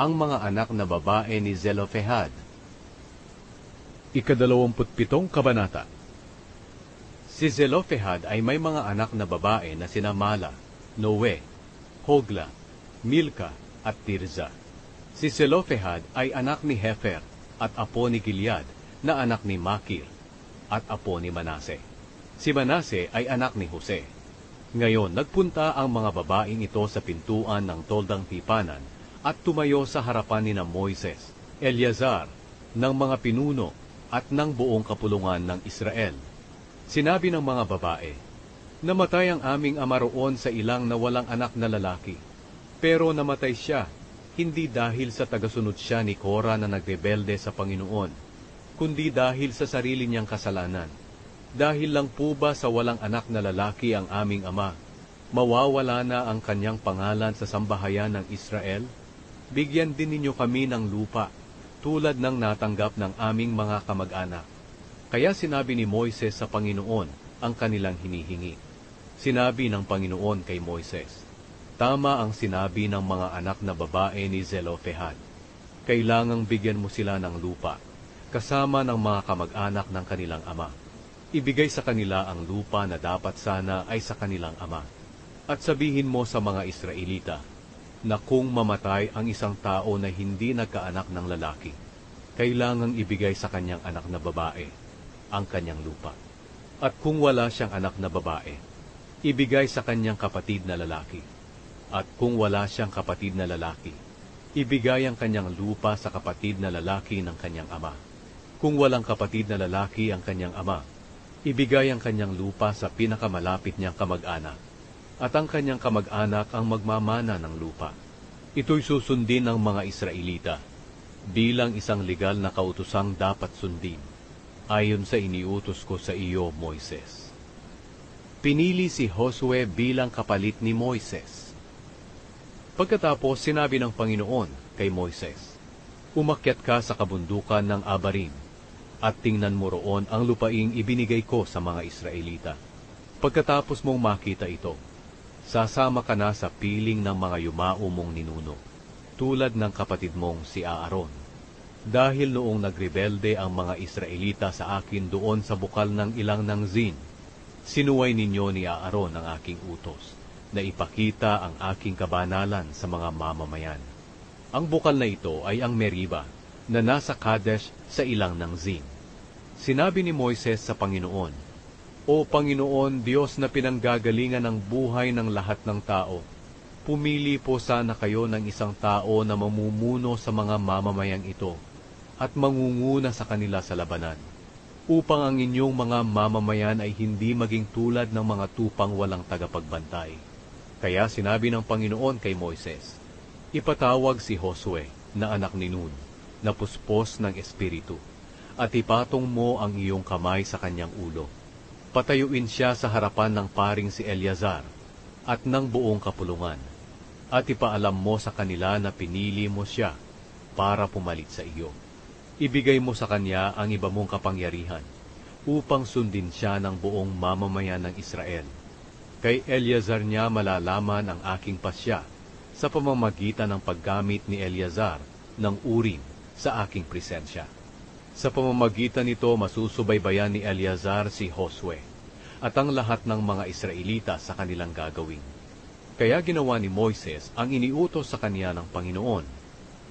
ang mga anak na babae ni Zelofehad. Ika-27 kabanata. Si Zelofehad ay may mga anak na babae na sina Mala, Noe, Hogla, Milka at Tirza. Si Zelofehad ay anak ni Hefer at apo ni Gilead na anak ni Makir at apo ni Manase. Si Manase ay anak ni Jose. Ngayon nagpunta ang mga babaeng ito sa pintuan ng toldang tipanan at tumayo sa harapan ni na Moises, Eleazar, ng mga pinuno at ng buong kapulungan ng Israel. Sinabi ng mga babae, "Namatay ang aming ama roon sa ilang na walang anak na lalaki. Pero namatay siya, hindi dahil sa tagasunod siya ni Korah na nagrebelde sa Panginoon, kundi dahil sa sarili niyang kasalanan. Dahil lang po ba sa walang anak na lalaki ang aming ama, mawawala na ang kanyang pangalan sa sambahayan ng Israel? Bigyan din ninyo kami ng lupa, tulad ng natanggap ng aming mga kamag-anak." Kaya sinabi ni Moises sa Panginoon ang kanilang hinihingi. Sinabi ng Panginoon kay Moises, "Tama ang sinabi ng mga anak na babae ni Zelofehad. Kailangang bigyan mo sila ng lupa, kasama ng mga kamag-anak ng kanilang ama. Ibigay sa kanila ang lupa na dapat sana ay sa kanilang ama. At sabihin mo sa mga Israelita, na kung mamatay ang isang tao na hindi nagkaanak ng lalaki, kailangang ibigay sa kanyang anak na babae ang kanyang lupa. At kung wala siyang anak na babae, ibigay sa kanyang kapatid na lalaki. At kung wala siyang kapatid na lalaki, ibigay ang kanyang lupa sa kapatid na lalaki ng kanyang ama. Kung walang kapatid na lalaki ang kanyang ama, ibigay ang kanyang lupa sa pinakamalapit niyang kamag-anak. At ang kanyang kamag-anak ang magmamana ng lupa. Ito'y susundin ng mga Israelita bilang isang legal na kautusang dapat sundin, ayon sa iniutos ko sa iyo, Moises." Pinili si Josue bilang kapalit ni Moises. Pagkatapos sinabi ng Panginoon kay Moises, "Umakyat ka sa kabundukan ng Abarim, at tingnan mo roon ang lupaing ibinigay ko sa mga Israelita. Pagkatapos mong makita ito, sasama ka na sa piling ng mga yumao mong ninuno, tulad ng kapatid mong si Aaron. Dahil noong nagrebelde ang mga Israelita sa akin doon sa bukal ng ilang ng Zin, sinuway ninyo ni Aaron ang aking utos, na ipakita ang aking kabanalan sa mga mamamayan. Ang bukal na ito ay ang Meriba, na nasa Kadesh sa ilang ng Zin." Sinabi ni Moises sa Panginoon, "O Panginoon, Diyos na pinanggagalingan ng buhay ng lahat ng tao, pumili po sana kayo ng isang tao na mamumuno sa mga mamamayang ito at mangunguna sa kanila sa labanan, upang ang inyong mga mamamayan ay hindi maging tulad ng mga tupang walang tagapagbantay." Kaya sinabi ng Panginoon kay Moises, "Ipatawag si Josue na anak ni Nun, na puspos ng Espiritu, at ipatong mo ang iyong kamay sa kanyang ulo. Patayuin siya sa harapan ng paring si Eleazar at ng buong kapulungan, at ipaalam mo sa kanila na pinili mo siya para pumalit sa iyo. Ibigay mo sa kanya ang iba mong kapangyarihan upang sundin siya ng buong mamamayan ng Israel. Kay Eleazar niya malalaman ang aking pasya sa pamamagitan ng paggamit ni Eleazar ng Urim sa aking presensya. Sa pamamagitan nito masusubaybayan ni Eleazar si Josue at ang lahat ng mga Israelita sa kanilang gagawin." Kaya ginawa ni Moises ang iniutos sa kanya ng Panginoon.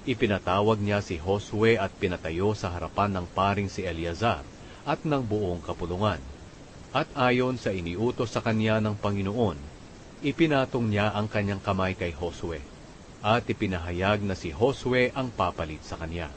Ipinatawag niya si Josue at pinatayo sa harapan ng paring si Eleazar at ng buong kapulungan. At ayon sa iniutos sa kanya ng Panginoon, ipinatong niya ang kanyang kamay kay Josue, at ipinahayag na si Josue ang papalit sa kanya.